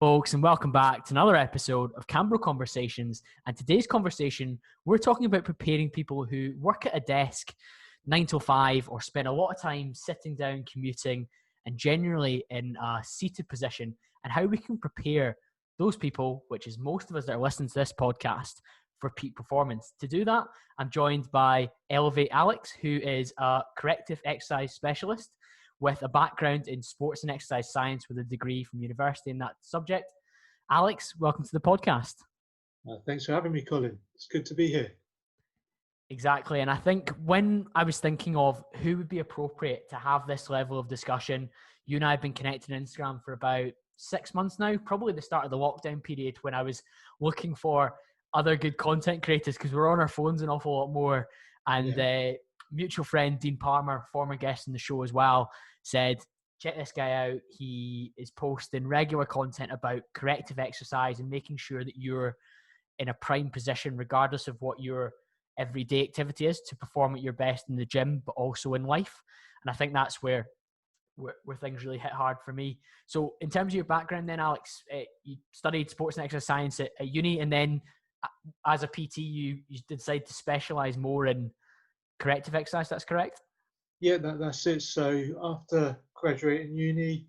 Folks, and welcome back to another episode of CamBro Conversations. And today's conversation, we're talking about preparing people who work at a desk 9 to 5 or spend a lot of time sitting down, commuting, and generally in a seated position, and how we can prepare those people, which is most of us that are listening to this podcast, for peak performance. To do that, I'm joined by Elev8 Alex, who is a corrective exercise specialist with a background in sports and exercise science with a degree from university in that subject. Alex, welcome to the podcast. Thanks for having me, Colin. It's good to be here. Exactly. And I think when I was thinking of who would be appropriate to have this level of discussion, you and I have been connected on Instagram for about 6 months now, probably the start of the lockdown period when I was looking for other good content creators because we're on our phones an awful lot more. And mutual friend Dean Palmer, former guest on the show as well, said, check this guy out. He is posting regular content about corrective exercise and making sure that you're in a prime position, regardless of what your everyday activity is, to perform at your best in the gym, but also in life. And I think that's where things really hit hard for me. So in terms of your background then, Alex, you studied sports and exercise science at uni, and then as a PT, you decided to specialize more in corrective exercise. That's correct? Yeah, that's it. So after graduating uni,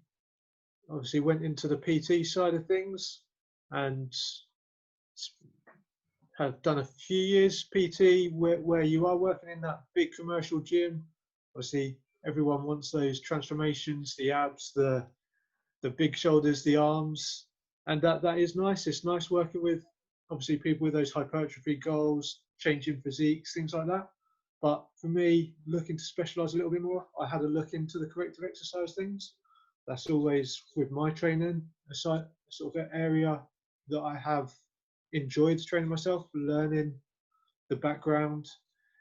obviously went into the PT side of things and have done a few years PT where you are working in that big commercial gym. Obviously, everyone wants those transformations, the abs, the big shoulders, the arms, and that is nice. It's nice working with obviously people with those hypertrophy goals, changing physiques, things like that. But for me, looking to specialise a little bit more, I had a look into the corrective exercise things. That's always with my training, a sort of an area that I have enjoyed training myself, learning the background,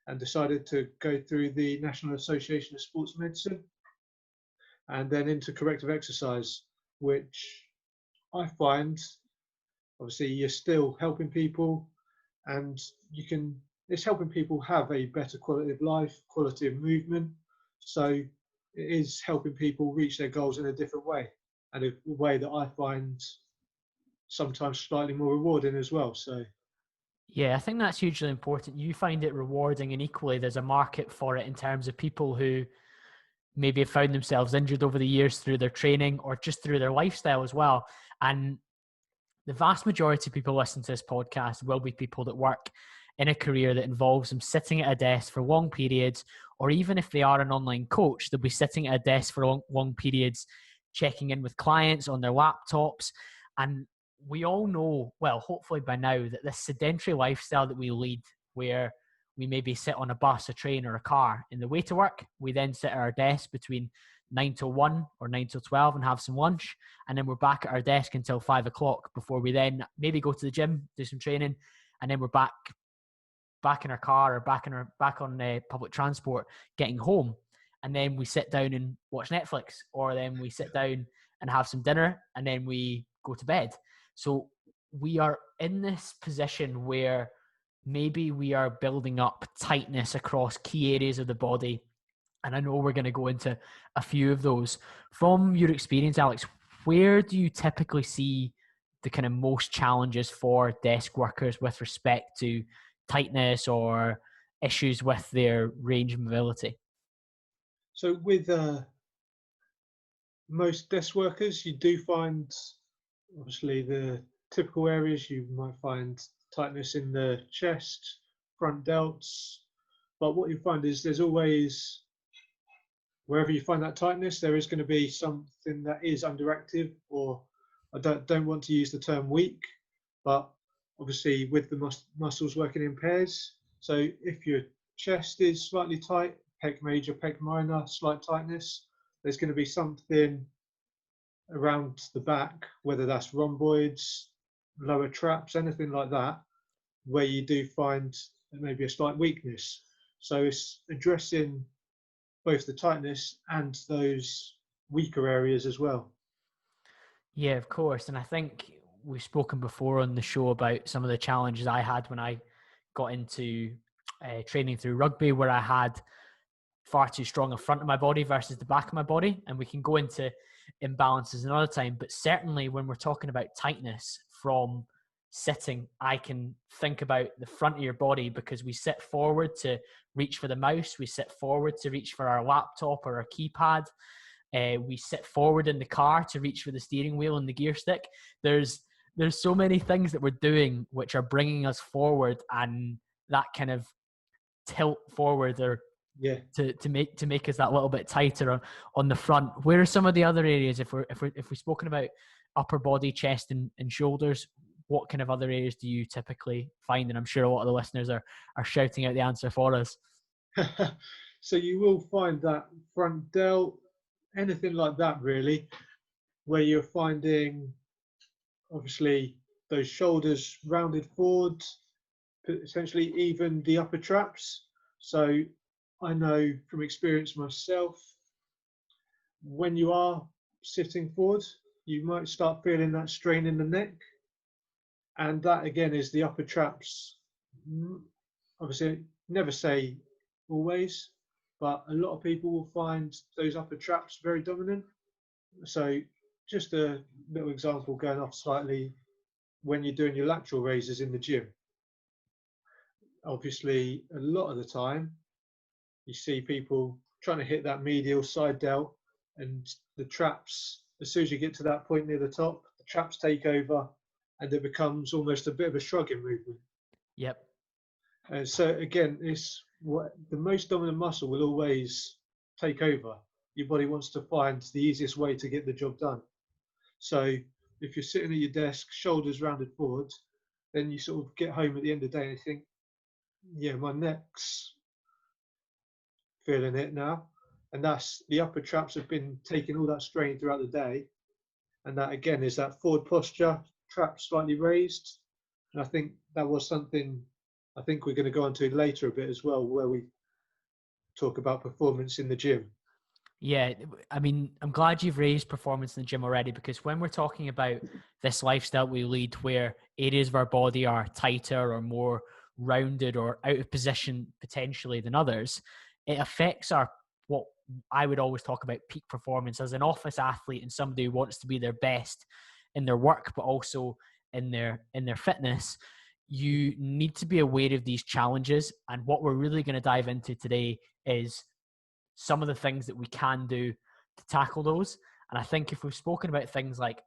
and decided to go through the National Association of Sports Medicine and then into corrective exercise, which I find, obviously, you're still helping people and it's helping people have a better quality of life, quality of movement. So it is helping people reach their goals in a different way, and a way that I find sometimes slightly more rewarding as well. So yeah, I think that's hugely important. You find it rewarding, and equally there's a market for it in terms of people who maybe have found themselves injured over the years through their training or just through their lifestyle as well. And the vast majority of people listening to this podcast will be people that work in a career that involves them sitting at a desk for long periods, or even if they are an online coach, they'll be sitting at a desk for long periods, checking in with clients on their laptops. And we all know, well, hopefully by now, that this sedentary lifestyle that we lead, where we maybe sit on a bus, a train, or a car in the way to work, we then sit at our desk between 9 till 1 or 9 till 12 and have some lunch, and then we're back at our desk until 5 o'clock before we then maybe go to the gym, do some training, and then we're back in our car or back on public transport getting home, and then we sit down and watch Netflix, or then we sit down and have some dinner, and then we go to bed. So we are in this position where maybe we are building up tightness across key areas of the body. And I know we're going to go into a few of those. From your experience, Alex, where do you typically see the kind of most challenges for desk workers with respect to tightness or issues with their range of mobility? So with most desk workers, you do find obviously the typical areas. You might find tightness in the chest, front delts, but what you find is there's always, wherever you find that tightness, there is going to be something that is underactive, or I don't want to use the term weak, but obviously with the muscles working in pairs. So if your chest is slightly tight, pec major, pec minor, slight tightness, there's going to be something around the back, whether that's rhomboids, lower traps, anything like that, where you do find maybe a slight weakness. So it's addressing both the tightness and those weaker areas as well. Yeah, of course. And I think we've spoken before on the show about some of the challenges I had when I got into training through rugby, where I had far too strong a front of my body versus the back of my body. And we can go into imbalances another time. But certainly when we're talking about tightness from sitting, I can think about the front of your body, because we sit forward to reach for the mouse, we sit forward to reach for our laptop or our keypad, we sit forward in the car to reach for the steering wheel and the gear stick. There's so many things that we're doing which are bringing us forward, and that kind of tilt forward, or to make us that little bit tighter on the front. Where are some of the other areas, if we've spoken about upper body, chest and shoulders, what kind of other areas do you typically find? And I'm sure a lot of the listeners are shouting out the answer for us. So you will find that front delt, anything like that really, where you're finding obviously those shoulders rounded forward, essentially even the upper traps. So I know from experience myself, when you are sitting forward, you might start feeling that strain in the neck. And that again is the upper traps. Obviously, never say always, but a lot of people will find those upper traps very dominant. So just a little example going off slightly, when you're doing your lateral raises in the gym, obviously a lot of the time you see people trying to hit that medial side delt, and the traps, as soon as you get to that point near the top, the traps take over and it becomes almost a bit of a shrugging movement. Yep. So again, it's what the most dominant muscle will always take over. Your body wants to find the easiest way to get the job done. So if you're sitting at your desk, shoulders rounded forward, then you sort of get home at the end of the day and you think, yeah, my neck's feeling it now. And that's the upper traps have been taking all that strain throughout the day. And that again is that forward posture, traps slightly raised. And I think that was something I think we're going to go on to later a bit as well, where we talk about performance in the gym. Yeah, I mean, I'm glad you've raised performance in the gym already, because when we're talking about this lifestyle we lead, where areas of our body are tighter or more rounded or out of position potentially than others, it affects our, what I would always talk about, peak performance as an office athlete and somebody who wants to be their best in their work, but also in their fitness. You need to be aware of these challenges. And what we're really going to dive into today is some of the things that we can do to tackle those. And I think if we've spoken about things like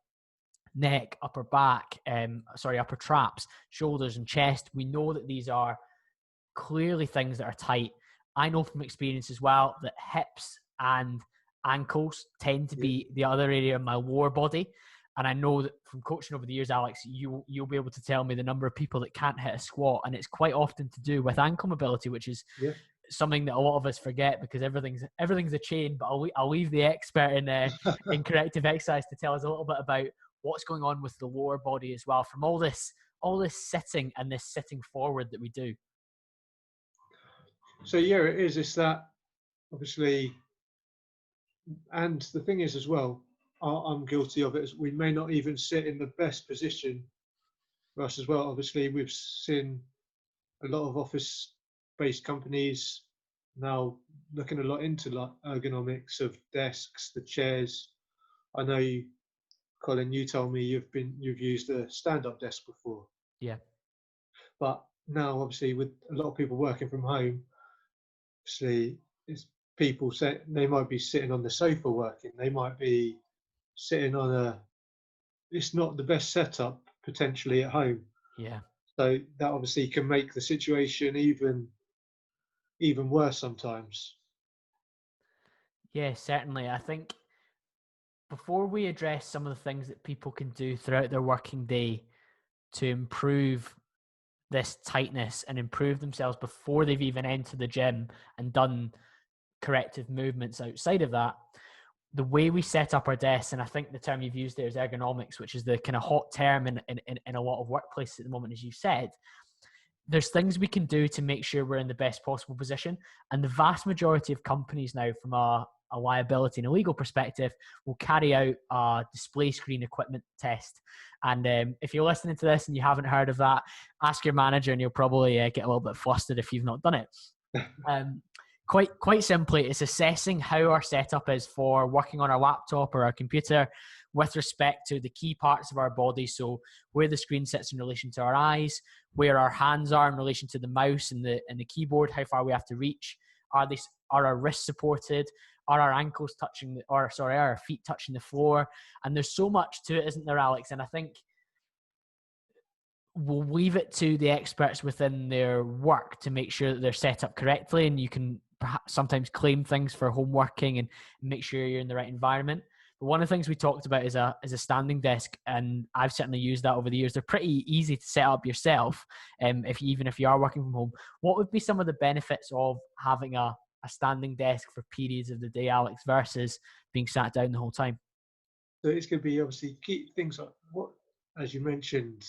neck, upper back, upper traps, shoulders and chest, we know that these are clearly things that are tight. I know from experience as well that hips and ankles tend to be the other area of my lower body. And I know that from coaching over the years, Alex, you'll be able to tell me the number of people that can't hit a squat. And it's quite often to do with ankle mobility, which is something that a lot of us forget, because everything's a chain. But I'll leave the expert in corrective exercise to tell us a little bit about what's going on with the lower body as well, from all this sitting and this sitting forward that we do. So yeah, it is. It's that obviously, and the thing is as well, I'm guilty of it. We may not even sit in the best position for us as well. Obviously, we've seen a lot of office-based companies now looking a lot into like ergonomics of desks, the chairs. I know you, Colin, you told me you've used a stand-up desk before. Yeah. But now, obviously, with a lot of people working from home, obviously, it's people say they might be sitting on the sofa working. They might be sitting on it's not the best setup potentially at home. Yeah. So that obviously can make the situation even worse sometimes. Yeah, certainly. I think before we address some of the things that people can do throughout their working day to improve this tightness and improve themselves before they've even entered the gym and done corrective movements outside of that, the way we set up our desks, and I think the term you've used there is ergonomics, which is the kind of hot term in a lot of workplaces at the moment, as you said. There's things we can do to make sure we're in the best possible position. And the vast majority of companies now, from a liability and a legal perspective, will carry out a display screen equipment test. And if you're listening to this and you haven't heard of that, ask your manager and you'll probably get a little bit flustered if you've not done it. quite simply, it's assessing how our setup is for working on our laptop or our computer with respect to the key parts of our body. So where the screen sits in relation to our eyes, where our hands are in relation to the mouse and the keyboard, how far we have to reach. Are our wrists supported? Are our ankles touching, are our feet touching the floor? And there's so much to it, isn't there, Alex? And I think we'll leave it to the experts within their work to make sure that they're set up correctly. And you can perhaps sometimes claim things for home working and make sure you're in the right environment. But one of the things we talked about is a standing desk, and I've certainly used that over the years. They're pretty easy to set up yourself, even if you are working from home. What would be some of the benefits of having a standing desk for periods of the day, Alex, versus being sat down the whole time? So it's going to be obviously keep things like what, as you mentioned,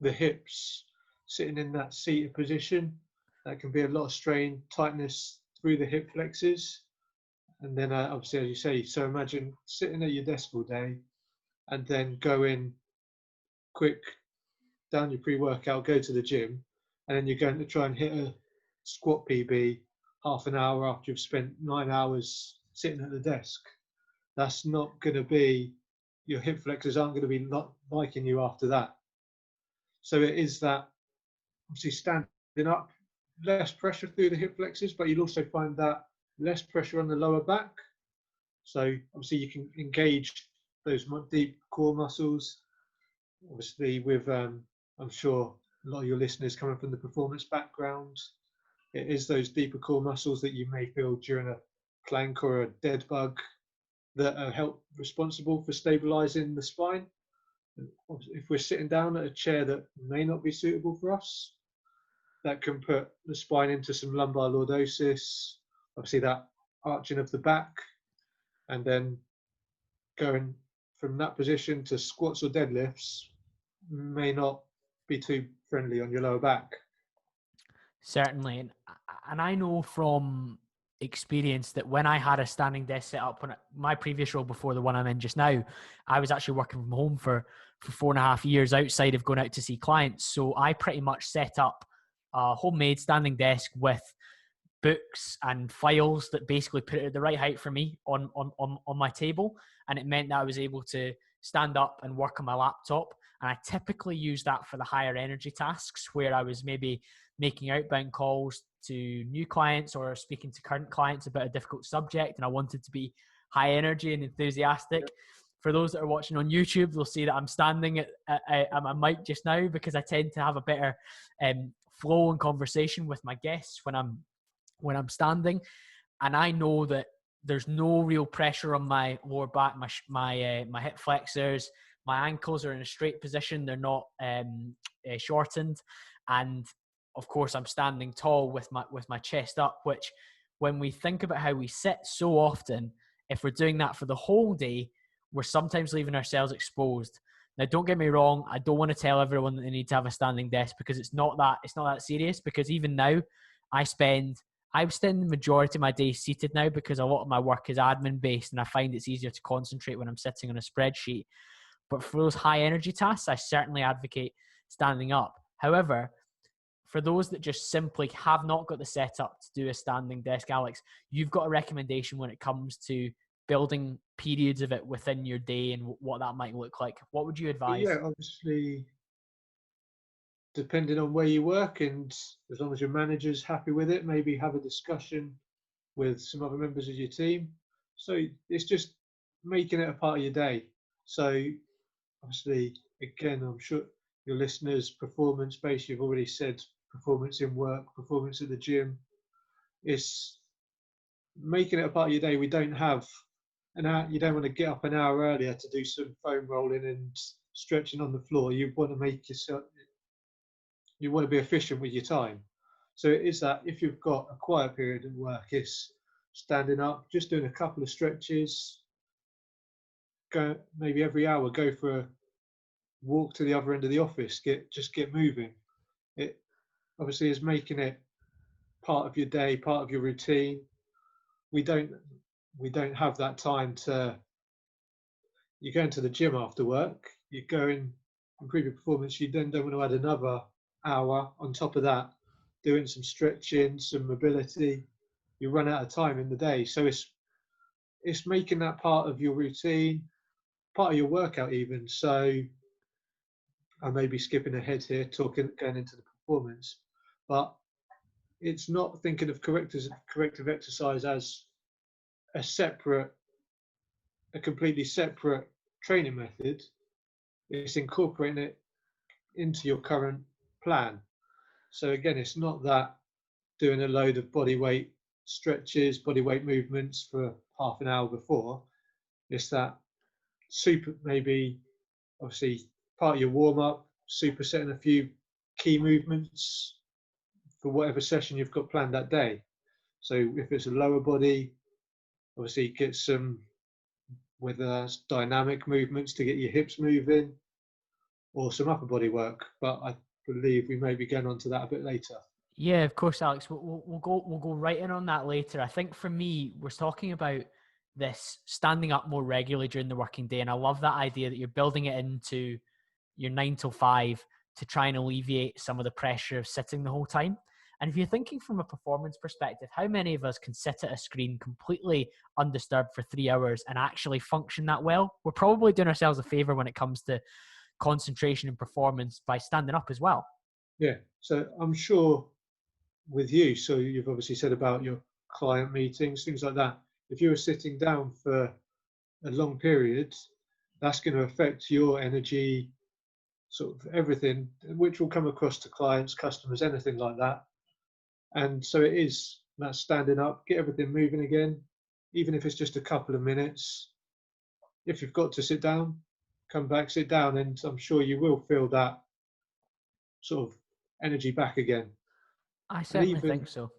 the hips sitting in that seated position. That can be a lot of strain, tightness through the hip flexors. And then obviously, as you say, so imagine sitting at your desk all day and then going quick down your pre-workout, go to the gym, and then you're going to try and hit a squat PB half an hour after you've spent 9 hours sitting at the desk. That's not going to be, your hip flexors aren't going to be not liking you after that. So it is that, obviously standing up, less pressure through the hip flexors, but you'll also find that less pressure on the lower back. So obviously you can engage those deep core muscles. Obviously with, I'm sure a lot of your listeners coming from the performance background, it is those deeper core muscles that you may feel during a plank or a dead bug that are responsible for stabilizing the spine. And if we're sitting down at a chair that may not be suitable for us, that can put the spine into some lumbar lordosis, obviously that arching of the back, and then going from that position to squats or deadlifts may not be too friendly on your lower back. Certainly. And I know from experience that when I had a standing desk set up, when my previous role before the one I'm in just now, I was actually working from home for 4.5 years outside of going out to see clients. So I pretty much set up a homemade standing desk with books and files that basically put it at the right height for me on my table. And it meant that I was able to stand up and work on my laptop. And I typically use that for the higher energy tasks where I was maybe making outbound calls to new clients or speaking to current clients about a difficult subject. And I wanted to be high energy and enthusiastic. For those that are watching on YouTube, they'll see that I'm standing at a mic just now because I tend to have a better flow and conversation with my guests when I'm standing. And I know that there's no real pressure on my lower back, my hip flexors. My ankles are in a straight position. They're not shortened. And of course, I'm standing tall with my chest up, which when we think about how we sit so often, if we're doing that for the whole day, we're sometimes leaving ourselves exposed. Now, don't get me wrong. I don't want to tell everyone that they need to have a standing desk because it's not that serious. Because even now, I spend the majority of my day seated now because a lot of my work is admin based and I find it's easier to concentrate when I'm sitting on a spreadsheet. But for those high energy tasks, I certainly advocate standing up. However, for those that just simply have not got the setup to do a standing desk, Alex, you've got a recommendation when it comes to building periods of it within your day and what that might look like. What would you advise? Yeah, obviously, depending on where you work and as long as your manager's happy with it, maybe have a discussion with some other members of your team. So it's just making it a part of your day. So obviously, again, I'm sure your listeners, performance-based, you've already said performance in work, performance at the gym. It's making it a part of your day. We don't have an hour, you don't want to get up an hour earlier to do some foam rolling and stretching on the floor. You want to make yourself, you want to be efficient with your time. So it is that if you've got a quiet period at work, it's standing up, just doing a couple of stretches, go maybe every hour, go for a walk to the other end of the office, get moving. It obviously is making it part of your day, part of your routine. We don't have that time to, you're going to the gym after work, you're going improve your performance, you then don't want to add another hour on top of that doing some stretching, some mobility. you run out of time in the day. So it's making that part of your routine, part of your workout even. So I may be skipping ahead here, going into the performance, but it's not thinking of corrective exercise as a completely separate training method. It's incorporating it into your current plan. So again, it's not that doing a load of body weight stretches, body weight movements for half an hour before. It's that maybe obviously part of your warm up, supersetting a few key movements for whatever session you've got planned that day. So if it's a lower body, obviously get some, whether that's dynamic movements to get your hips moving, or some upper body work. But I believe we may be going on to that a bit later. Yeah, of course, Alex. We'll go right in on that later. I think for me, we're talking about this standing up more regularly during the working day, and I love that idea that you're building it into your 9 till 5 to try and alleviate some of the pressure of sitting the whole time. And if you're thinking from a performance perspective, how many of us can sit at a screen completely undisturbed for 3 hours and actually function that well? We're probably doing ourselves a favor when it comes to concentration and performance by standing up as well. Yeah, so I'm sure with you, so you've obviously said about your client meetings, things like that. If you were sitting down for a long period, that's going to affect your energy, sort of everything, which will come across to clients, customers, anything like that. And so it is that standing up, get everything moving again, even if it's just a couple of minutes. If you've got to sit down, come back, sit down, and I'm sure you will feel that sort of energy back again. I certainly think so.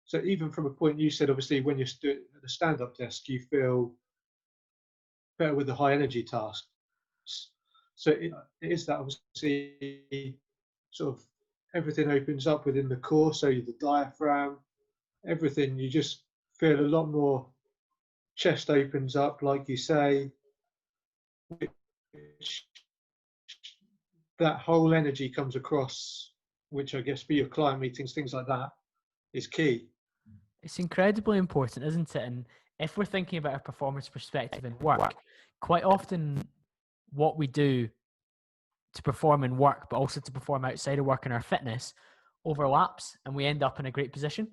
So even from a point you said, obviously, when you're at the stand-up desk, you feel better with the high energy tasks. So it is that obviously sort of everything opens up within the core, so the diaphragm, everything, you just feel a lot more, chest opens up, like you say, which that whole energy comes across, which I guess for your client meetings, things like that, is key. It's incredibly important, isn't it? And if we're thinking about a performance perspective in work, quite often what we do to perform in work, but also to perform outside of work in our fitness, overlaps, and we end up in a great position.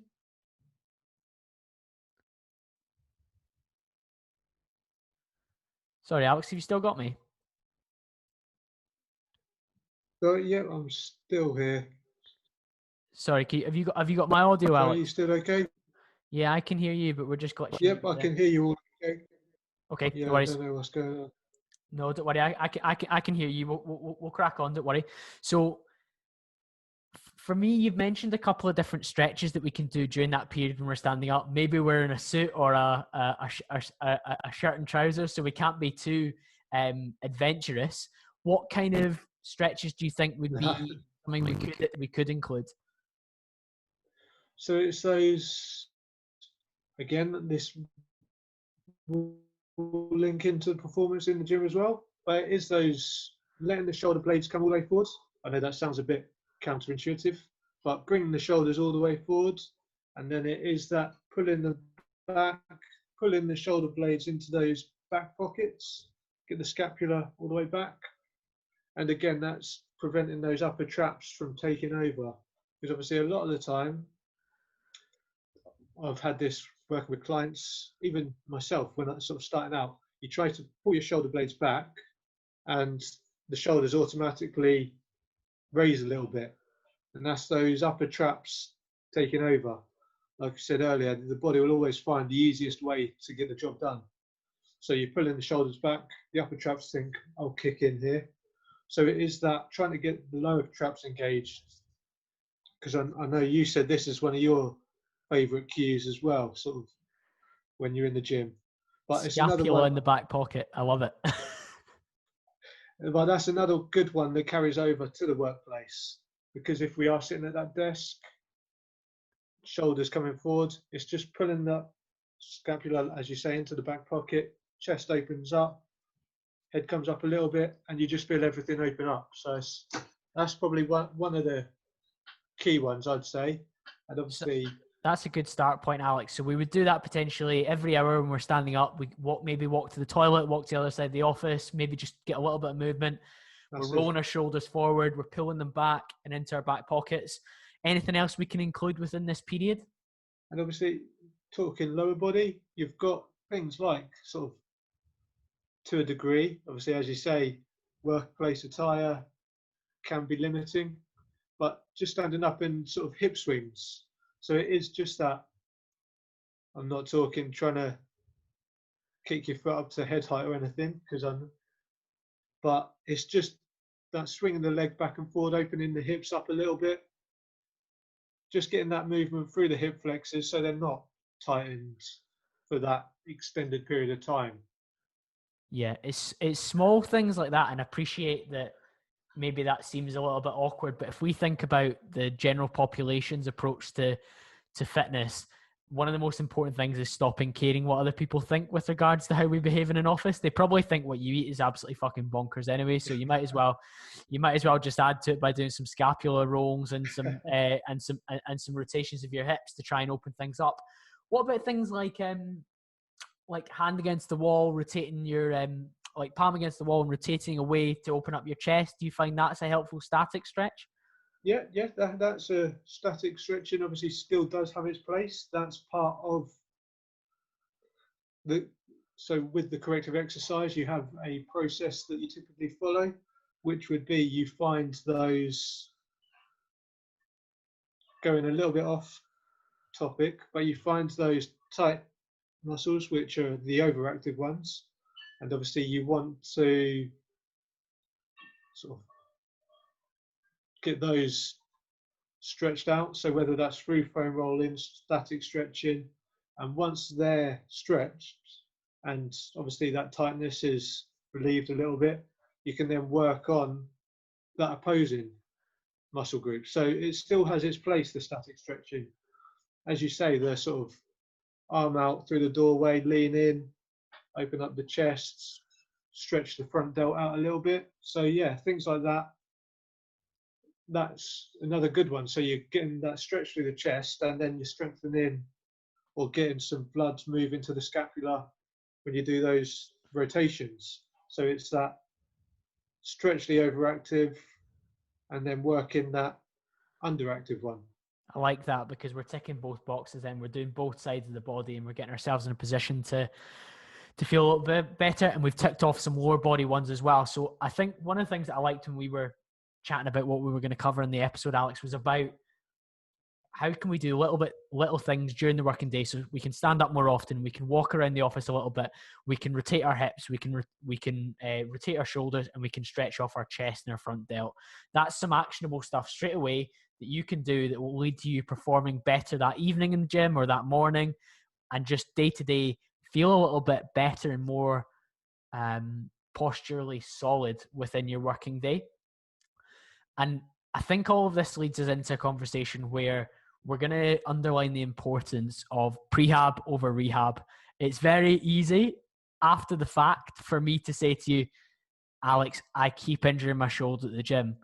Sorry, Alex, have you still got me? So yeah, I'm still here. Sorry, have you got my audio, Alex? Are you still okay? Yeah, I can hear you, but we're just glitching. Yep, I can hear you all okay. Okay, Yeah, no worries. I don't know what's going on. No, don't worry. I can hear you. We'll crack on. Don't worry. So, for me, you've mentioned a couple of different stretches that we can do during that period when we're standing up. Maybe we're in a suit or a shirt and trousers, so we can't be too adventurous. What kind of stretches do you think would be something we could include? So it's those, again, this will link into performance in the gym as well, but it is those letting the shoulder blades come all the way forward. I know that sounds a bit counterintuitive, but bringing the shoulders all the way forward, and then it is that pulling the shoulder blades into those back pockets, get the scapula all the way back, and again, that's preventing those upper traps from taking over, because obviously a lot of the time I've had this working with clients, even myself, when I'm sort of starting out, you try to pull your shoulder blades back and the shoulders automatically raise a little bit. And that's those upper traps taking over. Like I said earlier, the body will always find the easiest way to get the job done. So you're pulling the shoulders back, the upper traps think, I'll kick in here. So it is that trying to get the lower traps engaged. Because I know you said this is one of your favorite cues as well, sort of when you're in the gym. But it's another one in the back pocket. I love it. But that's another good one that carries over to the workplace, because if we are sitting at that desk, shoulders coming forward, it's just pulling the scapula, as you say, into the back pocket, chest opens up, head comes up a little bit, and you just feel everything open up. So that's probably one of the key ones, I'd say. And obviously, That's a good start point, Alex. So we would do that potentially every hour when we're standing up. We maybe walk to the toilet, walk to the other side of the office, maybe just get a little bit of movement. We're rolling our shoulders forward. We're pulling them back and into our back pockets. Anything else we can include within this period? And obviously, talking lower body, you've got things like sort of, to a degree, obviously, as you say, workplace attire can be limiting, but just standing up in sort of hip swings. So it is just that. I'm not talking trying to kick your foot up to head height or anything, but it's just that swinging the leg back and forward, opening the hips up a little bit, just getting that movement through the hip flexors so they're not tightened for that extended period of time. Yeah, it's small things like that, and appreciate that maybe that seems a little bit awkward, but if we think about the general population's approach to fitness, one of the most important things is stopping caring what other people think with regards to how we behave in an office. They probably think what you eat is absolutely fucking bonkers anyway, so you might as well just add to it by doing some scapular rolls and some some rotations of your hips to try and open things up. What about things like hand against the wall, rotating your like palm against the wall and rotating away to open up your chest? Do you find that's a helpful static stretch? Yeah, that's a static stretching. Obviously, still does have its place. That's part of so with the corrective exercise, you have a process that you typically follow, which would be you find those, going a little bit off topic, but you find those tight muscles, which are the overactive ones, and obviously you want to sort of get those stretched out. So whether that's through foam rolling, static stretching, and once they're stretched and obviously that tightness is relieved a little bit, you can then work on that opposing muscle group. So it still has its place, the static stretching. As you say, the sort of arm out through the doorway, lean in, open up the chest, stretch the front delt out a little bit. So yeah, things like that. That's another good one. So you're getting that stretch through the chest, and then you're strengthening or getting some blood moving to the scapula when you do those rotations. So it's that stretch the overactive and then working that underactive one. I like that, because we're ticking both boxes and we're doing both sides of the body, and we're getting ourselves in a position to feel a little bit better. And we've ticked off some lower body ones as well. So I think one of the things that I liked when we were chatting about what we were going to cover in the episode, Alex, was about how can we do little things during the working day so we can stand up more often, we can walk around the office a little bit, we can rotate our hips, we can rotate our shoulders, and we can stretch off our chest and our front delt. That's some actionable stuff straight away that you can do that will lead to you performing better that evening in the gym or that morning, and just day to day feel a little bit better and more posturally solid within your working day. And I think all of this leads us into a conversation where we're going to underline the importance of prehab over rehab. It's very easy after the fact for me to say to you, Alex, I keep injuring my shoulder at the gym.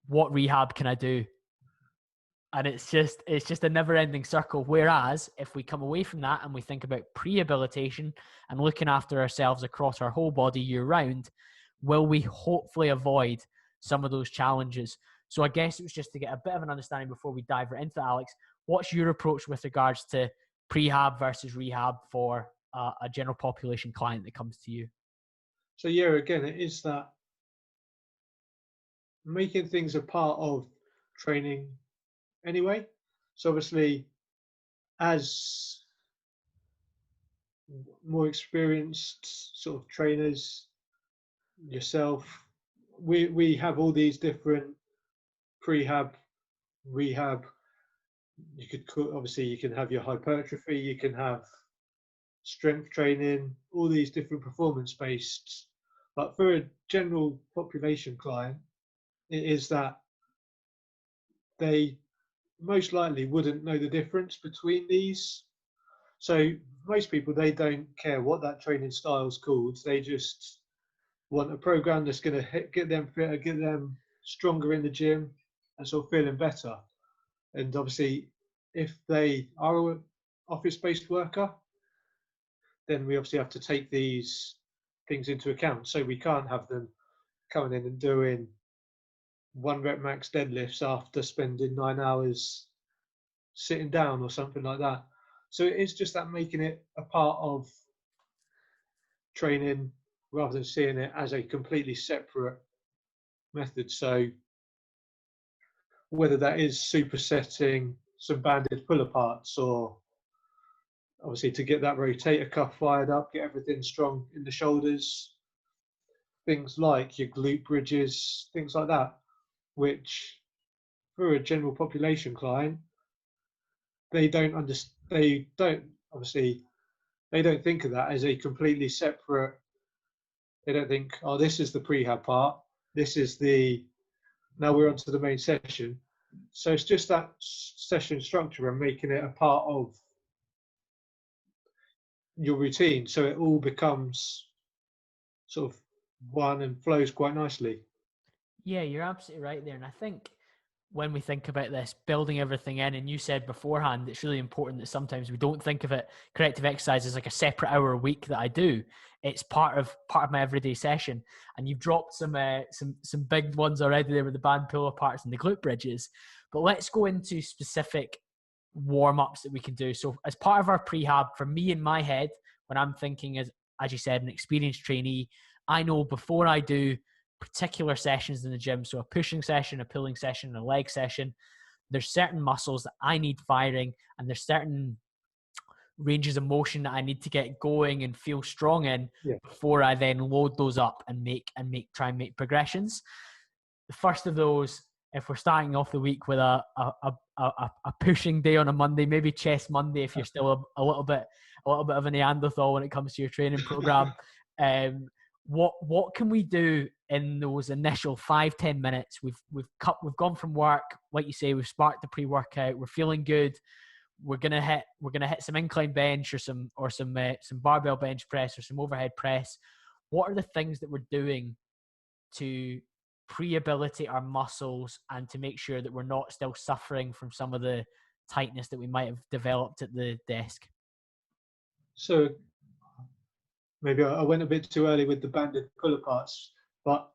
What rehab can I do? And it's just a never-ending circle. Whereas if we come away from that and we think about prehabilitation and looking after ourselves across our whole body year-round, will we hopefully avoid some of those challenges? So I guess it was just to get a bit of an understanding before we dive right into that, Alex. What's your approach with regards to prehab versus rehab for a general population client that comes to you? So yeah, again, it is that making things a part of training anyway. So obviously, as more experienced sort of trainers, yourself, we have all these different prehab, rehab. You could obviously you can have your hypertrophy, you can have strength training, all these different performance based. But for a general population client, it is that they most likely wouldn't know the difference between these. So most people, they don't care what that training style is called. They just want a program that's going to get them fitter, get them stronger in the gym, and sort of feeling better. And obviously, if they are an office-based worker, then we obviously have to take these things into account. So we can't have them coming in and doing 1 rep max deadlifts after spending 9 hours sitting down or something like that. So it's just that making it a part of training rather than seeing it as a completely separate method. So whether that is supersetting some banded pull aparts, or obviously to get that rotator cuff fired up, get everything strong in the shoulders, things like your glute bridges, things like that, which for a general population client, they don't understand. They don't think of that as a completely separate. They don't think, oh, this is the prehab part. This is now we're on to the main session. So it's just that session structure and making it a part of your routine, so it all becomes sort of one and flows quite nicely. Yeah, you're absolutely right there. And I think when we think about this, building everything in, and you said beforehand, it's really important that sometimes we don't think of it, corrective exercise as like a separate hour a week that I do. It's part of my everyday session. And you've dropped some big ones already there with the band pull aparts and the glute bridges. But let's go into specific warm-ups that we can do. So as part of our prehab, for me in my head, when I'm thinking as you said, an experienced trainee, I know before I do particular sessions in the gym, so a pushing session, a pulling session, a leg session, there's certain muscles that I need firing, and there's certain ranges of motion that I need to get going and feel strong in before I then load those up and try and make progressions. The first of those, if we're starting off the week with a pushing day on a Monday, maybe chest Monday, if you're still a little bit of a Neanderthal when it comes to your training program, what can we do in those initial 5-10 minutes? We've gone from work, like you say, we've sparked the pre-workout, we're feeling good. We're gonna hit some incline bench or some barbell bench press or some overhead press. What are the things that we're doing to prehabilitate our muscles and to make sure that we're not still suffering from some of the tightness that we might have developed at the desk? So maybe I went a bit too early with the banded pull aparts, but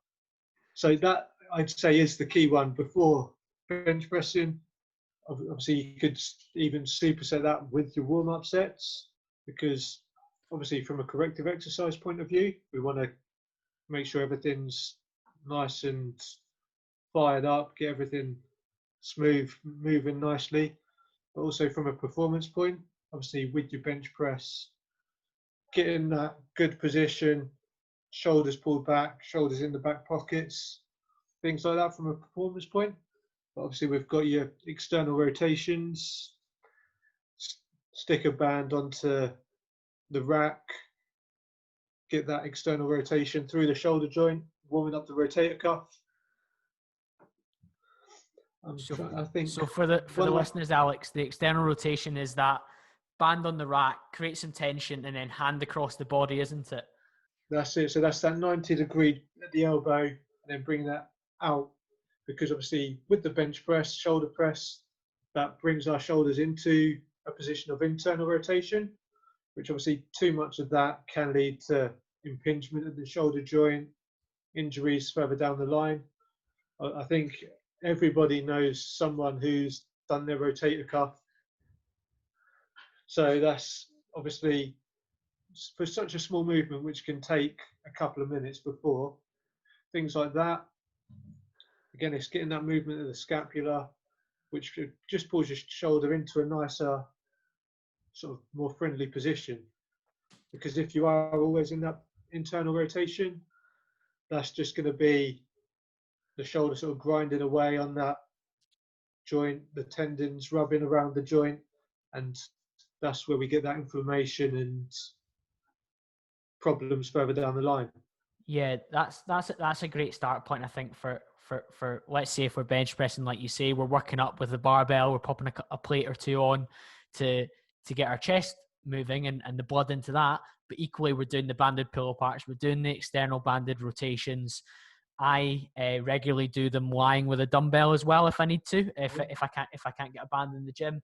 so that I'd say is the key one before bench pressing. Obviously, you could even superset that with your warm-up sets, because obviously from a corrective exercise point of view, we want to make sure everything's nice and fired up, get everything smooth, moving nicely. But also from a performance point, obviously with your bench press, getting that good position, shoulders pulled back, shoulders in the back pockets, things like that from a performance point. But obviously we've got your external rotations, stick a band onto the rack, get that external rotation through the shoulder joint, warming up the rotator cuff. So for the listeners, Alex, the external rotation is that band on the rack, create some tension, and then hand across the body, isn't it? That's it. So that's that 90-degree at the elbow, and then bring that out. Because obviously with the bench press, shoulder press, that brings our shoulders into a position of internal rotation, which obviously too much of that can lead to impingement of the shoulder joint, injuries further down the line. I think everybody knows someone who's done their rotator cuff. So that's obviously for such a small movement, which can take a couple of minutes before, things like that. Again, it's getting that movement of the scapula, which just pulls your shoulder into a nicer, sort of more friendly position. Because if you are always in that internal rotation, that's just going to be the shoulder sort of grinding away on that joint, the tendons rubbing around the joint, and that's where we get that inflammation and problems further down the line. Yeah, that's a great start point, I think, for let's say if we're bench pressing, like you say, we're working up with the barbell, we're popping a plate or two on to get our chest moving and the blood into that. But equally, we're doing the banded pull aparts, we're doing the external banded rotations. I regularly do them lying with a dumbbell as well if I need to, if I can't get a band in the gym.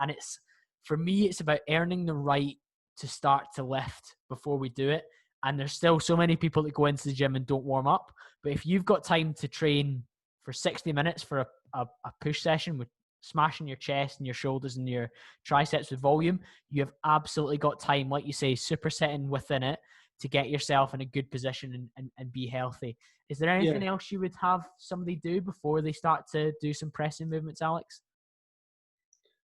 And it's, for me, it's about earning the right to start to lift before we do it. And there's still so many people that go into the gym and don't warm up. But if you've got time to train for 60 minutes for a push session with smashing your chest and your shoulders and your triceps with volume, you have absolutely got time, like you say, supersetting within it to get yourself in a good position and be healthy. Is there anything else you would have somebody do before they start to do some pressing movements, Alex?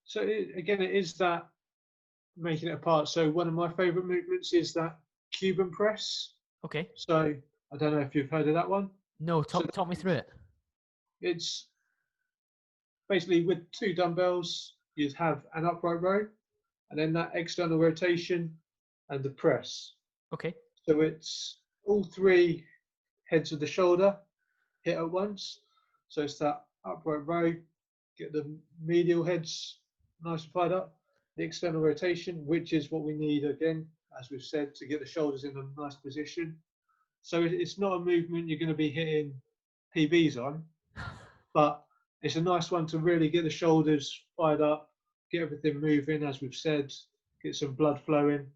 So again, it is that making it apart. So one of my favorite movements is that Cuban press. Okay. So I don't know if you've heard of that one. No, talk me through it. It's basically with 2 dumbbells, you'd have an upright row, and then that external rotation and the press. Okay. So it's all 3 heads of the shoulder hit at once. So it's that upright row, get the medial heads nice and fired up, the external rotation, which is what we need again, as we've said, to get the shoulders in a nice position. So it's not a movement you're going to be hitting PBs on, but it's a nice one to really get the shoulders fired up, get everything moving, as we've said, get some blood flowing.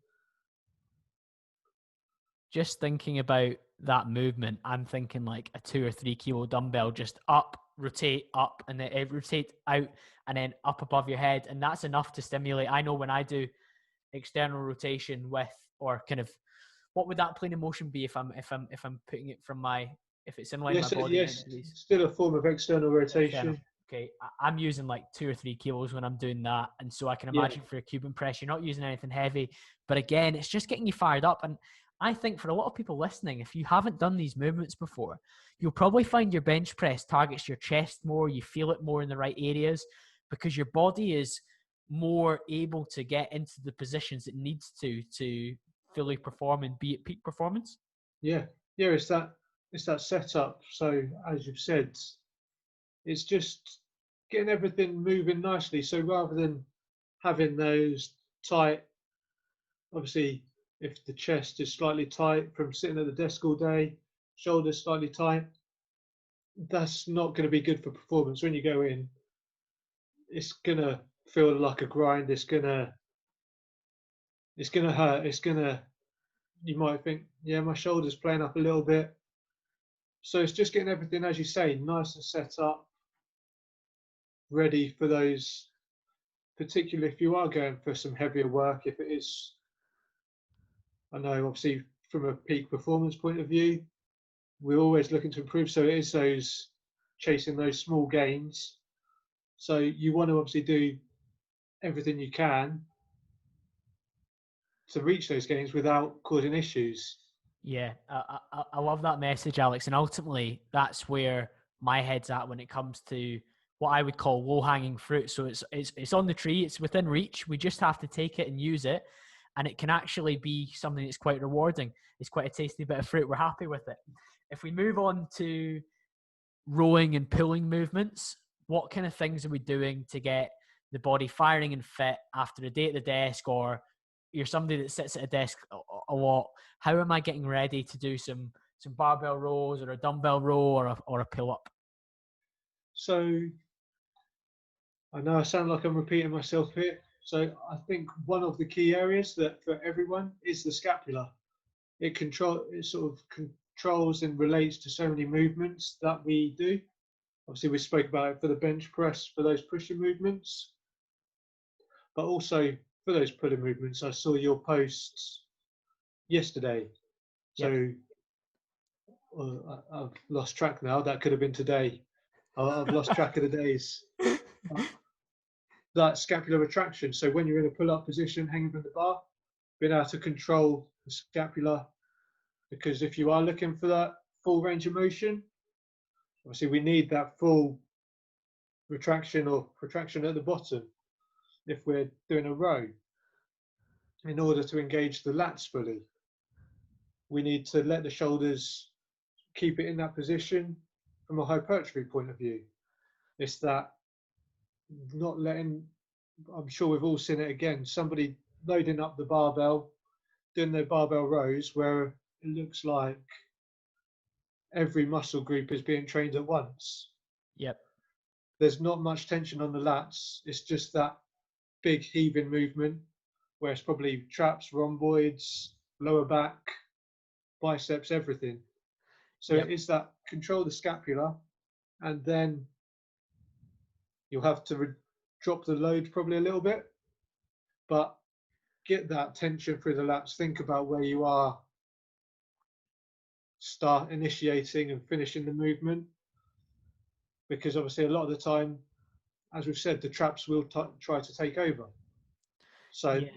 Just thinking about that movement, I'm thinking like a 2 or 3 kilo dumbbell, just up, rotate up, and then rotate out, and then up above your head, and that's enough to stimulate. I know when I do external rotation with, or kind of, what would that plane of motion be if I'm putting it from my, if it's in line with my body? Yes, still a form of external rotation. Okay, I'm using like 2 or 3 kilos when I'm doing that, and so I can imagine for a Cuban press, you're not using anything heavy, but again, it's just getting you fired up. And I think for a lot of people listening, if you haven't done these movements before, you'll probably find your bench press targets your chest more, you feel it more in the right areas, because your body is more able to get into the positions it needs to fully perform and be at peak performance. It's that setup. So as you've said, it's just getting everything moving nicely. So rather than having those tight, obviously if the chest is slightly tight from sitting at the desk all day, shoulders slightly tight, that's not going to be good for performance. When you go in, it's going to feel like a grind. It's going to hurt. You might think, yeah, my shoulder's playing up a little bit. So it's just getting everything, as you say, nice and set up, ready for those, particularly if you are going for some heavier work. If it is, I know obviously from a peak performance point of view, we're always looking to improve. So it is those chasing those small gains. So you want to obviously do everything you can to reach those gains without causing issues. Yeah, I love that message, Alex. And ultimately, that's where my head's at when it comes to what I would call low-hanging fruit. So it's on the tree, it's within reach. We just have to take it and use it. And it can actually be something that's quite rewarding. It's quite a tasty bit of fruit. We're happy with it. If we move on to rowing and pulling movements, what kind of things are we doing to get the body firing and fit after a day at the desk, or you're somebody that sits at a desk a lot? How am I getting ready to do some barbell rows or a dumbbell row or a pull up? So I know I sound like I'm repeating myself here. So I think one of the key areas that for everyone is the scapula. It sort of controls and relates to so many movements that we do. Obviously, we spoke about it for the bench press, for those pushing movements, but also for those pulling movements. I saw your posts yesterday. So I've lost track now. That could have been today. I've lost track of the days. That scapular retraction. So when you're in a pull-up position, hanging from the bar, being able to control the scapula, because if you are looking for that full range of motion, obviously we need that full retraction or protraction at the bottom if we're doing a row. In order to engage the lats fully, we need to let the shoulders keep it in that position from a hypertrophy point of view. It's that not letting, I'm sure we've all seen it again, somebody loading up the barbell, doing their barbell rows where it looks like every muscle group is being trained at once. Yep. There's not much tension on the lats. It's just that big heaving movement, where it's probably traps, rhomboids, lower back, biceps, everything. So Yep. it is that control the scapula, and then you'll have to drop the load probably a little bit, but get that tension through the lats. Think about where you are, start initiating and finishing the movement, because obviously a lot of the time, as we've said, the traps will try to take over. So Yeah.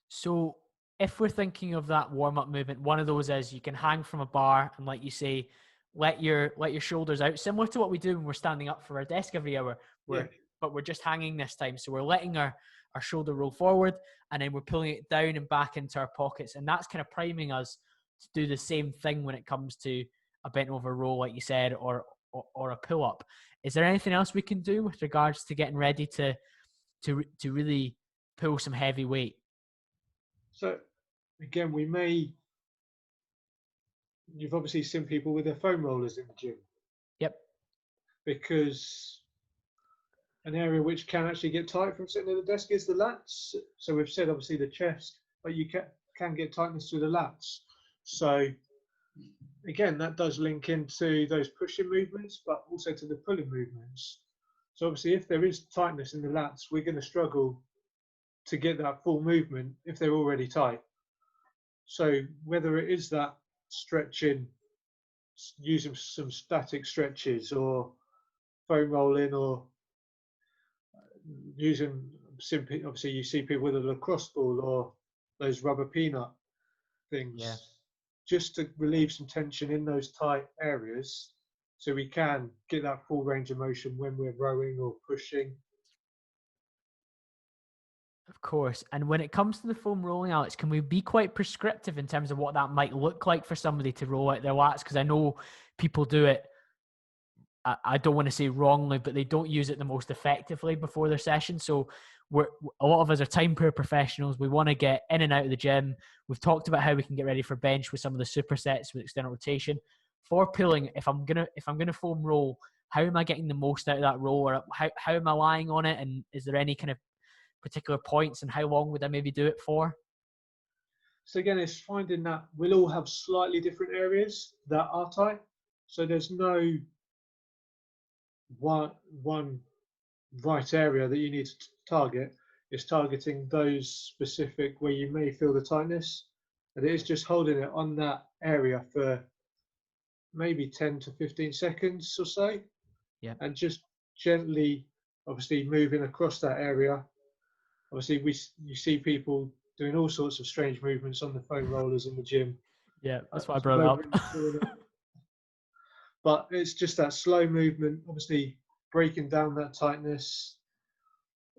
So if we're thinking of that warm-up movement, one of those is you can hang from a bar and, like you say, let your shoulders out, similar to what we do when we're standing up for our desk every hour. But we're just hanging this time. So we're letting our shoulder roll forward, and then we're pulling it down and back into our pockets. And that's kind of priming us to do the same thing when it comes to a bent over roll, like you said, or a pull up. Is there anything else we can do with regards to getting ready to really pull some heavy weight? So again, you've obviously seen people with their foam rollers in the gym. Yep. Because an area which can actually get tight from sitting at the desk is the lats. So we've said obviously the chest, but you can get tightness through the lats. So again, that does link into those pushing movements, but also to the pulling movements. So obviously if there is tightness in the lats, we're going to struggle to get that full movement if they're already tight. So whether it is that stretching, using some static stretches, or foam rolling, or using simply, obviously you see people with a lacrosse ball or those rubber peanut things, just to relieve some tension in those tight areas, so we can get that full range of motion when we're rowing or pushing. Of course. And when it comes to the foam rolling, Alex, can we be quite prescriptive in terms of what that might look like for somebody to roll out their lats? Because I know people do it, I don't want to say wrongly, but they don't use it the most effectively before their session. So a lot of us are time poor professionals. We want to get in and out of the gym. We've talked about how we can get ready for bench with some of the supersets with external rotation. For pulling, if I'm gonna foam roll, how am I getting the most out of that roll, or how am I lying on it? And is there any kind of particular points, and how long would I maybe do it for? So again, it's finding that we'll all have slightly different areas that are tight. So there's no one right area that you need to target. It's targeting those specific where you may feel the tightness, and it is just holding it on that area for maybe 10 to 15 seconds or so. Yeah. And just gently, obviously, moving across that area. Obviously, you see people doing all sorts of strange movements on the foam rollers in the gym. Yeah, that's why I brought it up. But it's just that slow movement, obviously breaking down that tightness,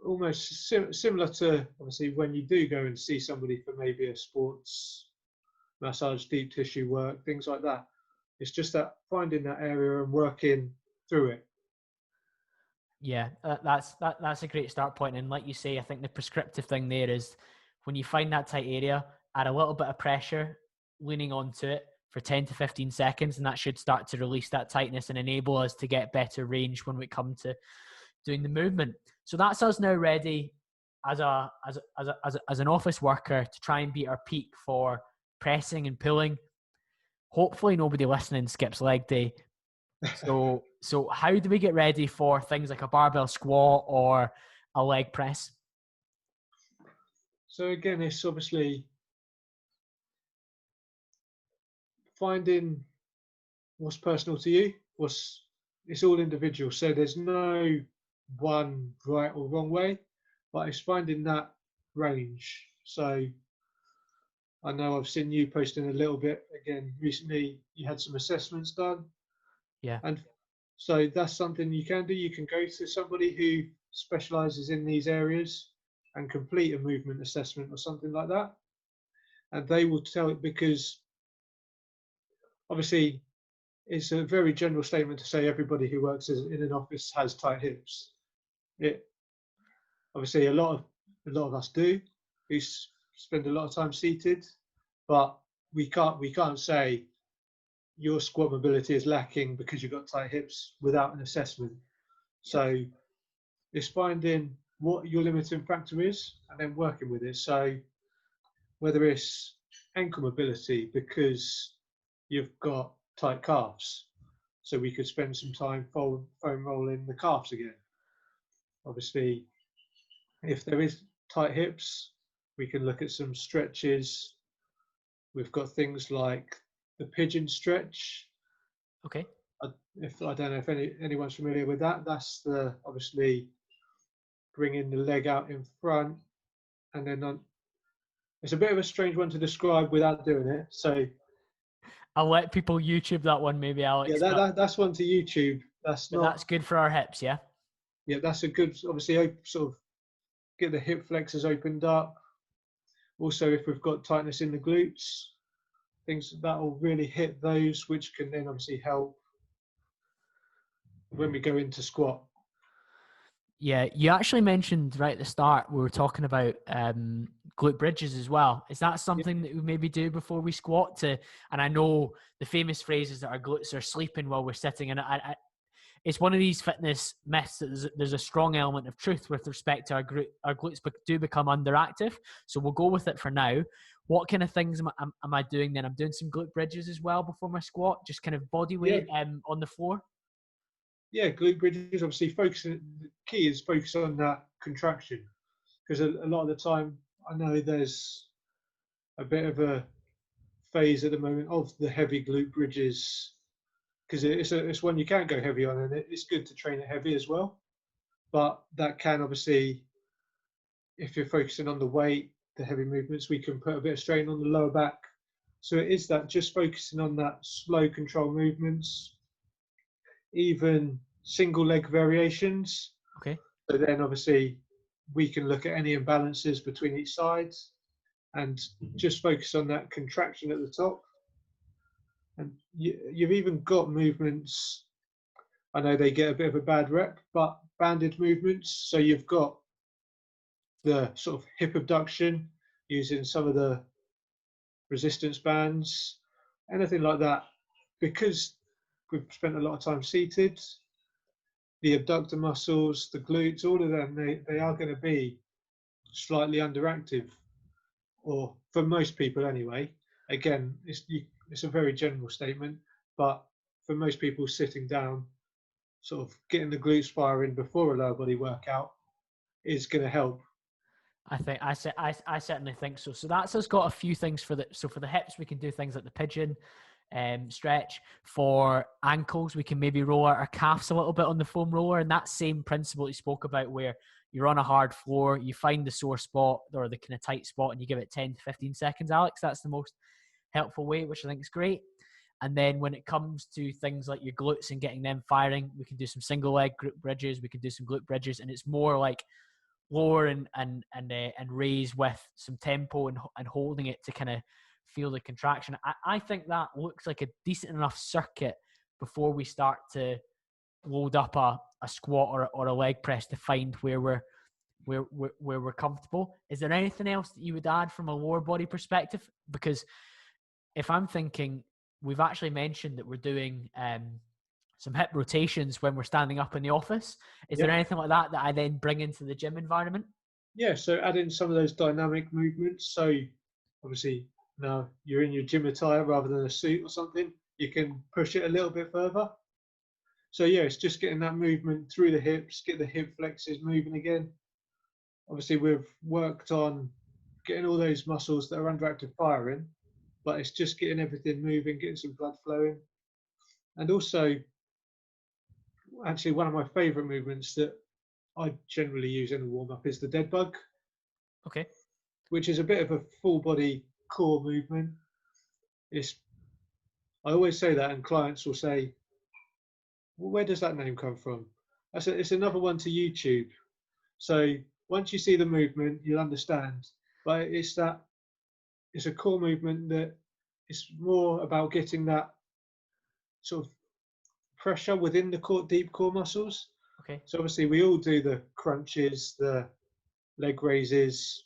almost similar to obviously when you do go and see somebody for maybe a sports massage, deep tissue work, things like that. It's just that finding that area and working through it. Yeah, that's a great start point. And like you say, I think the prescriptive thing there is when you find that tight area, add a little bit of pressure, leaning onto it for 10 to 15 seconds, and that should start to release that tightness and enable us to get better range when we come to doing the movement. So that's us now ready as an office worker to try and beat our peak for pressing and pulling. Hopefully nobody listening skips leg day. So how do we get ready for things like a barbell squat or a leg press? So again, it's obviously finding what's personal to you. It's all individual. So there's no one right or wrong way, but it's finding that range. So I know I've seen you posting a little bit again recently. You had some assessments done. Yeah. And so that's something you can do. You can go to somebody who specializes in these areas and complete a movement assessment or something like that. And they will tell it, because obviously it's a very general statement to say everybody who works in an office has tight hips. Obviously a lot of us do. We spend a lot of time seated, but we can't say your squat mobility is lacking because you've got tight hips without an assessment. So it's finding what your limiting factor is and then working with it. So whether it's ankle mobility because you've got tight calves, so we could spend some time foam rolling the calves again. Obviously, if there is tight hips, we can look at some stretches. We've got things like the pigeon stretch. Okay. I don't know if anyone's familiar with that. That's obviously bringing the leg out in front, and then it's a bit of a strange one to describe without doing it. So I'll let people YouTube that one, maybe, Alex. yeah, that's one to YouTube. That's good for our hips, yeah. Yeah, that's a good. Obviously, sort of get the hip flexors opened up. Also, if we've got tightness in the glutes, things that will really hit those, which can then obviously help when we go into squat. Yeah, you actually mentioned right at the start, we were talking about glute bridges as well. Is that something that we maybe do before we squat and I know the famous phrase is that our glutes are sleeping while we're sitting, and it's one of these fitness myths that there's a strong element of truth with respect to our glutes do become underactive. So we'll go with it for now. What kind of things am I doing then? I'm doing some glute bridges as well before my squat, just kind of body weight on the floor. Yeah, glute bridges, obviously the key is focus on that contraction, because a lot of the time I know there's a bit of a phase at the moment of the heavy glute bridges, because it's one you can't go heavy on, and it's good to train it heavy as well. But that can obviously, if you're focusing on the weight, the heavy movements, we can put a bit of strain on the lower back. So it is that just focusing on that slow control movements, even single leg variations. Okay. So then obviously we can look at any imbalances between each side and just focus on that contraction at the top. And you've even got movements, I know they get a bit of a bad rep, but banded movements. So you've got the sort of hip abduction using some of the resistance bands, anything like that. Because we've spent a lot of time seated, the abductor muscles, the glutes, all of them, they are going to be slightly underactive, or for most people anyway. Again, it's a very general statement, but for most people sitting down, sort of getting the glutes firing before a lower body workout is going to help. I certainly think so. So that's us got a few things for the hips. We can do things like the pigeon stretch. For ankles, we can maybe roll out our calves a little bit on the foam roller, and that same principle you spoke about, where you're on a hard floor, you find the sore spot or the kind of tight spot, and you give it 10 to 15 seconds, Alex. That's the most helpful way, which I think is great. And then when it comes to things like your glutes and getting them firing, we can do some single leg glute bridges. We can do some glute bridges, and it's more like lower and raise with some tempo and holding it to kind of feel the contraction. I think that looks like a decent enough circuit before we start to load up a squat or a leg press to find where we're comfortable. Is there anything else that you would add from a lower body perspective? Because if I'm thinking, we've actually mentioned that we're doing some hip rotations when we're standing up in the office. Is there anything like that I then bring into the gym environment? Yeah, so add in some of those dynamic movements. So obviously now you're in your gym attire rather than a suit or something, you can push it a little bit further. So yeah, it's just getting that movement through the hips, get the hip flexors moving again. Obviously we've worked on getting all those muscles that are underactive firing, but it's just getting everything moving, getting some blood flowing. And also, actually one of my favorite movements that I generally use in a warm-up is the dead bug. Okay. Which is a bit of a full body core movement. I always say that, and clients will say, well, where does that name come from? It's another one to YouTube. So once you see the movement, you'll understand. But it's a core movement that is more about getting that sort of pressure within the deep core muscles. Okay. So obviously we all do the crunches, the leg raises,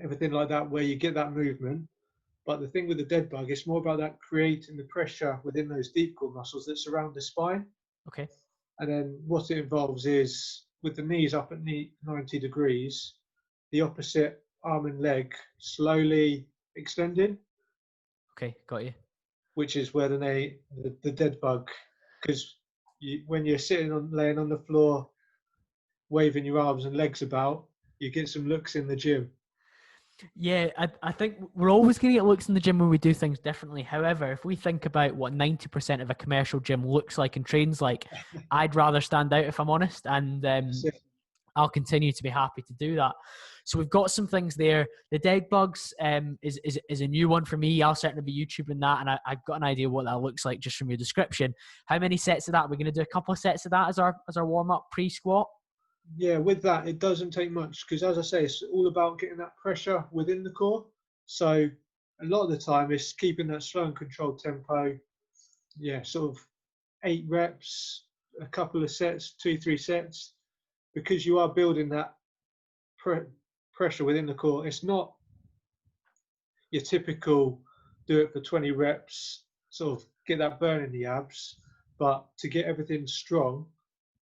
everything like that, where you get that movement. But the thing with the dead bug, it's more about that creating the pressure within those deep core muscles that surround the spine. Okay. And then what it involves is with the knees up at 90 degrees, the opposite arm and leg slowly extending, Okay, got you. which is where the dead bug, because when you're laying on the floor, waving your arms and legs about, you get some looks in the gym. Yeah, I think we're always going to get looks in the gym when we do things differently. However, if we think about what 90% of a commercial gym looks like and trains like, I'd rather stand out, if I'm honest, and I'll continue to be happy to do that. So we've got some things there. The dead bugs is a new one for me. I'll certainly be YouTubing that, and I've got an idea what that looks like just from your description. How many sets of that? We're going to do a couple of sets of that as our warm up pre-squat. Yeah, with that, it doesn't take much because, as I say, it's all about getting that pressure within the core. So a lot of the time, it's keeping that slow and controlled tempo. Yeah, sort of 8 reps, a couple of sets, 2-3 sets, because you are building that pressure within the core. It's not your typical do it for 20 reps, sort of get that burn in the abs, but to get everything strong.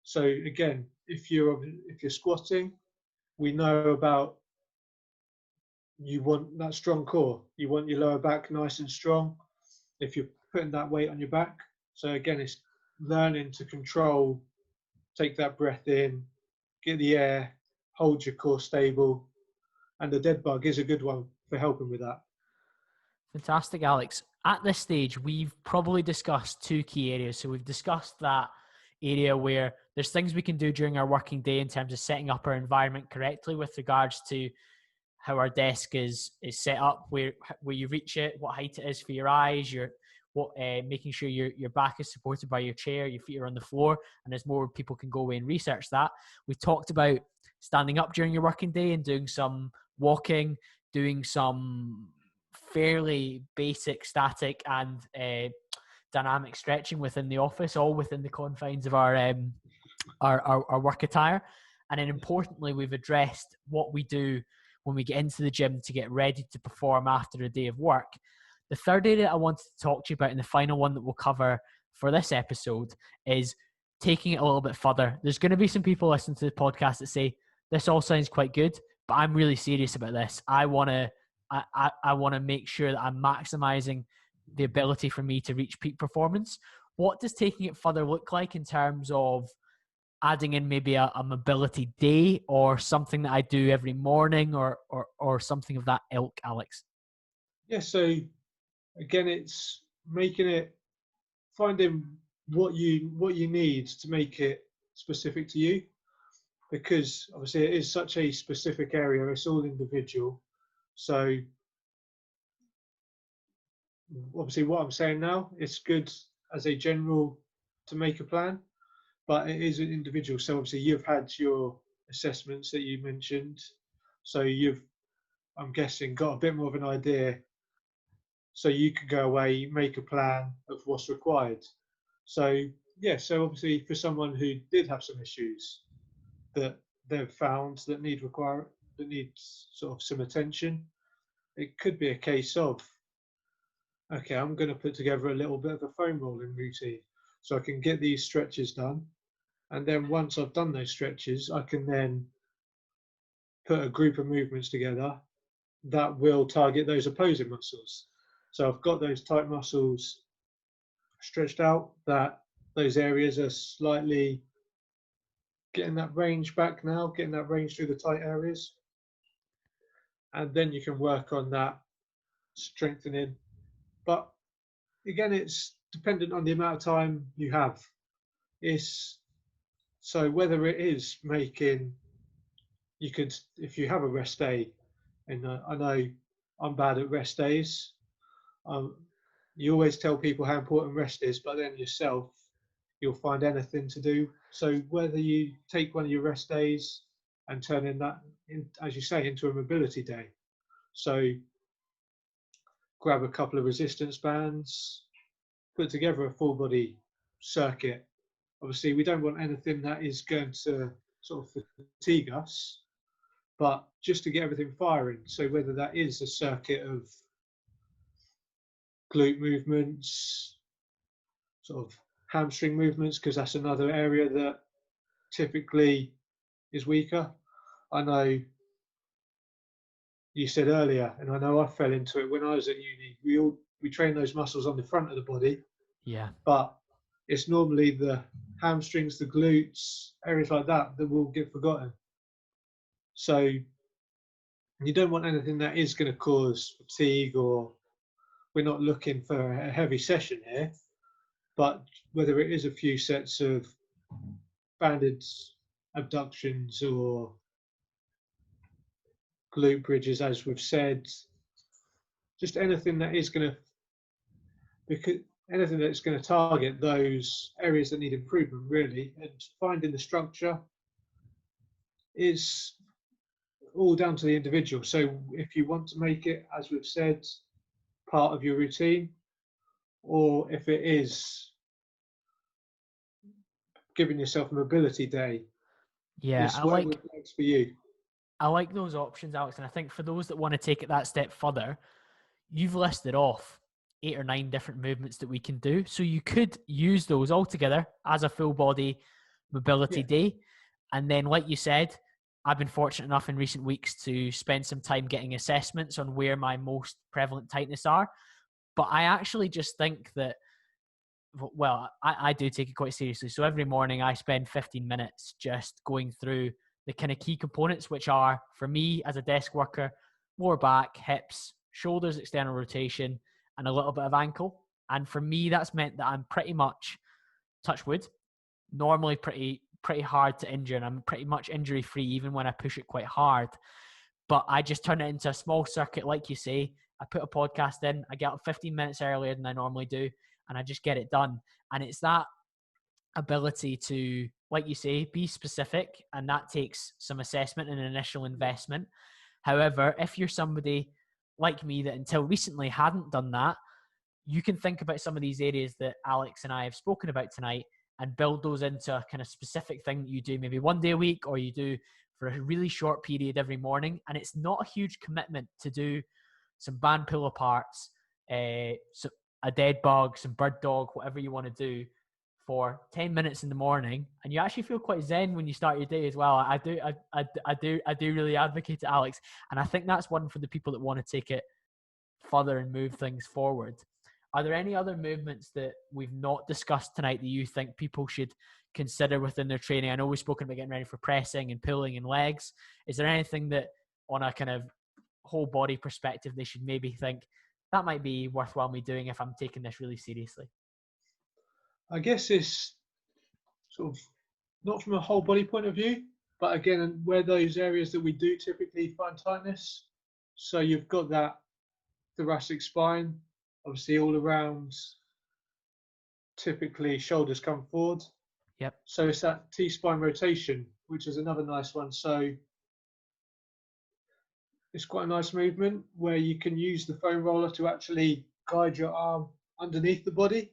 So again, if you're squatting, we know about you want that strong core. You want your lower back nice and strong if you're putting that weight on your back. So again, it's learning to control, take that breath in, get the air, hold your core stable. And the dead bug is a good one for helping with that. Fantastic, Alex. At this stage, we've probably discussed 2 key areas. So we've discussed that area where there's things we can do during our working day in terms of setting up our environment correctly with regards to how our desk is set up, where you reach it, what height it is for your eyes, making sure your back is supported by your chair, your feet are on the floor, and as more people can go away and research that. We've talked about standing up during your working day and doing some walking, doing some fairly basic static and dynamic stretching within the office, all within the confines of our work attire. And then importantly, we've addressed what we do when we get into the gym to get ready to perform after a day of work. The third area I wanted to talk to you about, and the final one that we'll cover for this episode, is taking it a little bit further. There's going to be some people listening to the podcast that say, this all sounds quite good, but I'm really serious about this. I want to make sure that I'm maximizing the ability for me to reach peak performance. What does taking it further look like in terms of adding in maybe a mobility day or something that I do every morning or something of that ilk, Alex? Yeah, so again, it's finding what you need to make it specific to you, because obviously it is such a specific area. It's all individual. So obviously what I'm saying now, it's good as a general to make a plan, but it is an individual. So obviously you've had your assessments that you mentioned, so I'm guessing, got a bit more of an idea, so you can go away, make a plan of what's required. So yeah, so obviously for someone who did have some issues that they've found that need sort of some attention, it could be a case of, okay, I'm going to put together a little bit of a foam rolling routine so I can get these stretches done. And then once I've done those stretches, I can then put a group of movements together that will target those opposing muscles. So I've got those tight muscles stretched out, that those areas are slightly getting that range back now, getting that range through the tight areas. And then you can work on that strengthening. But again, it's dependent on the amount of time you have. So whether it is if you have a rest day, and I know I'm bad at rest days. You always tell people how important rest is, but then yourself, you'll find anything to do. So whether you take one of your rest days and turn that, as you say, into a mobility day. So grab a couple of resistance bands, put together a full body circuit. Obviously, we don't want anything that is going to sort of fatigue us, but just to get everything firing. So whether that is a circuit of glute movements, sort of hamstring movements, because that's another area that typically is weaker. I know you said earlier, and I know I fell into it when I was at uni. We train those muscles on the front of the body, Yeah. but it's normally the hamstrings, the glutes, areas like that that will get forgotten. So you don't want anything that is going to cause fatigue, or we're not looking for a heavy session here, but whether it is a few sets of banded abductions or glute bridges, as we've said, just anything that is going to, because anything that's going to target those areas that need improvement, really, and finding the structure is all down to the individual. So if you want to make it, as we've said, part of your routine, or if it is giving yourself a mobility day, Yeah, it's whatever works for you. I like those options, Alex. And I think for those that want to take it that step further, you've listed off 8 or 9 different movements that we can do. So you could use those all together as a full body mobility day. And then, like you said, I've been fortunate enough in recent weeks to spend some time getting assessments on where my most prevalent tightness are. But I actually just think that, well, I do take it quite seriously. So every morning I spend 15 minutes just going through the kind of key components, which are, for me as a desk worker, lower back, hips, shoulders, external rotation, and a little bit of ankle. And for me, that's meant that I'm pretty much, touch wood, normally pretty hard to injure, and I'm pretty much injury free even when I push it quite hard. But I just turn it into a small circuit, like you say. I put a podcast in, I get up 15 minutes earlier than I normally do, and I just get it done. And it's that ability to, like you say, be specific, and that takes some assessment and initial investment. However, if you're somebody like me that until recently hadn't done that, you can think about some of these areas that Alex and I have spoken about tonight and build those into a kind of specific thing that you do maybe one day a week, or you do for a really short period every morning. And it's not a huge commitment to do some band pull aparts, so a dead bug, some bird dog, whatever you want to do for 10 minutes in the morning, and you actually feel quite zen when you start your day as well. I do really advocate it, Alex, and I think that's one for the people that want to take it further and move things forward. Are there any other movements that we've not discussed tonight that you think people should consider within their training? I know we've spoken about getting ready for pressing and pulling and legs. Is there anything that, on a kind of whole body perspective, they should maybe think that might be worthwhile me doing if I'm taking this really seriously? I guess it's sort of not from a whole body point of view, but again, where those areas that we do typically find tightness. So you've got that thoracic spine, obviously all around, typically shoulders come forward. Yep. So it's that T-spine rotation, which is another nice one. So it's quite a nice movement where you can use the foam roller to actually guide your arm underneath the body.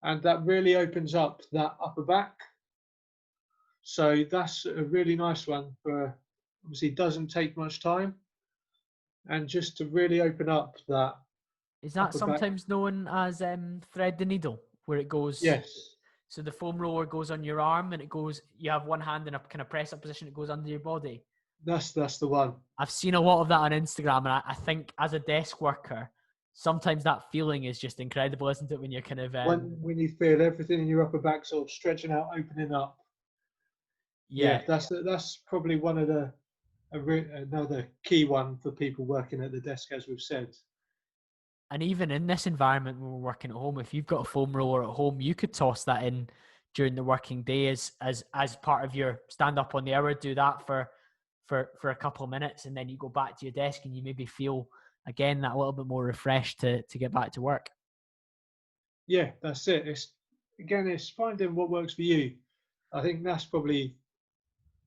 And that really opens up that upper back. So that's a really nice one for, obviously doesn't take much time. And just to really open up that. Is that sometimes known as thread the needle, where it goes? Yes. So the foam roller goes on your arm, and it goes, you have one hand in a kind of press up position, it goes under your body. That's the one. I've seen a lot of that on Instagram, and I think as a desk worker, sometimes that feeling is just incredible, isn't it? When you're kind of when you feel everything in your upper back sort of stretching out, opening up. Yeah, that's probably one of the another key one for people working at the desk, as we've said. And even in this environment when we're working at home, if you've got a foam roller at home, you could toss that in during the working day as part of your stand up on the hour. Do that for a couple of minutes, and then you go back to your desk and you maybe feel again that a little bit more refreshed to get back to work. Yeah, that's it. It's finding what works for you. I think that's probably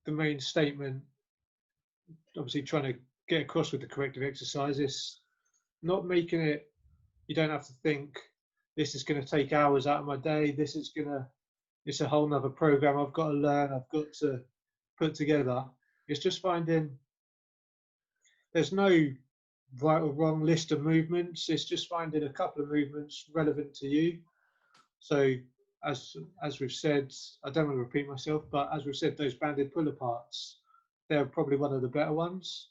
the main statement. Obviously, trying to get across with the corrective exercise is not making it. You don't have to think this is going to take hours out of my day. It's a whole nother program I've got to learn. I've got to put together. It's just finding. There's no right or wrong list of movements. It's just finding a couple of movements relevant to you. So as we've said, I don't want to repeat myself, but as we've said, those banded pull aparts, they're probably one of the better ones.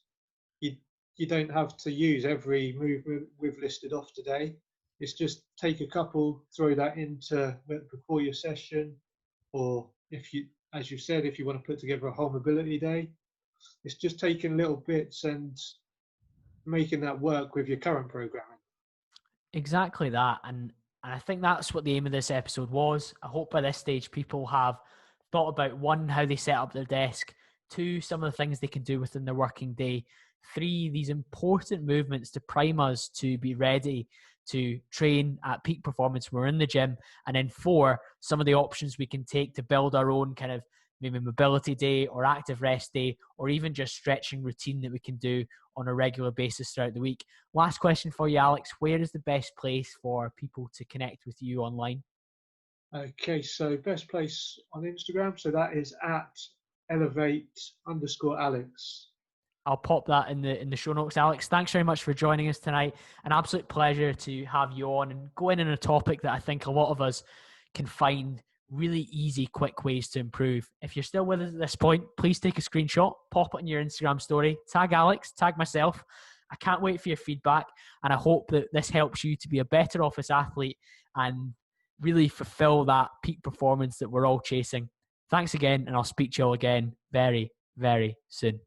You don't have to use every movement we've listed off today. It's just take a couple, throw that into before your session, or if you, as you said, if you want to put together a whole mobility day, it's just taking little bits and making that work with your current programming. Exactly that. And I think that's what the aim of this episode was. I hope by this stage people have thought about, one, how they set up their desk, two, some of the things they can do within their working day, three, these important movements to prime us to be ready to train at peak performance when we're in the gym, and then four, some of the options we can take to build our own kind of maybe mobility day or active rest day, or even just stretching routine that we can do on a regular basis throughout the week. Last question for you, Alex. Where is the best place for people to connect with you online? Okay, so best place on Instagram. So that is at Elev8 _ Alex. I'll pop that in the show notes. Alex, thanks very much for joining us tonight. An absolute pleasure to have you on and go in a topic that I think a lot of us can find really easy, quick ways to improve. If you're still with us at this point, please take a screenshot, pop it in your Instagram story, tag Alex, tag myself. I can't wait for your feedback, and I hope that this helps you to be a better office athlete and really fulfill that peak performance that we're all chasing. Thanks again, and I'll speak to you all again very, very soon.